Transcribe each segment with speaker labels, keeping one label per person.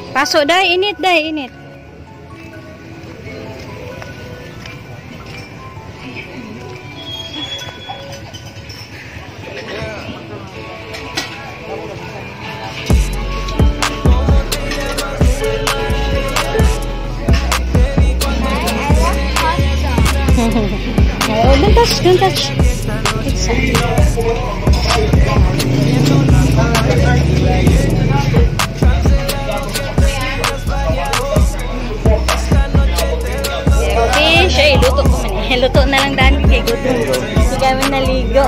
Speaker 1: Pasok day, init day, init. Oh, don't touch, don't touch. Fish, ay luto ko man eh. Luto na lang daan kay gutom. Hindi kami naligo.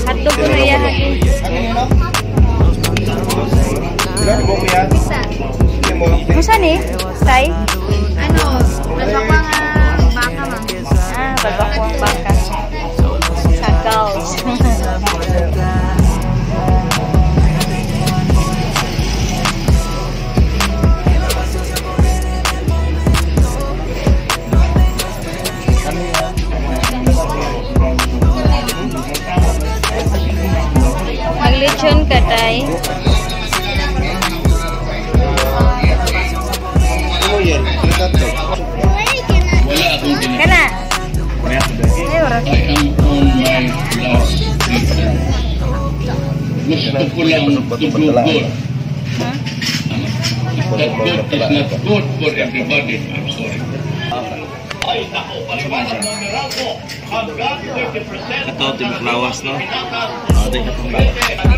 Speaker 1: Hotdog ko na yan. Musan eh? Tay?
Speaker 2: Ano? Balbakwang baka ma'am.
Speaker 1: Ah, balbakwang baka. Kakals. Maglechon ka, Tay. Kana?
Speaker 3: Gusto ko lang tudugod. That good is not good for everybody. I'm sorry.
Speaker 4: Ito, timplawas, no? Ito, timplawas.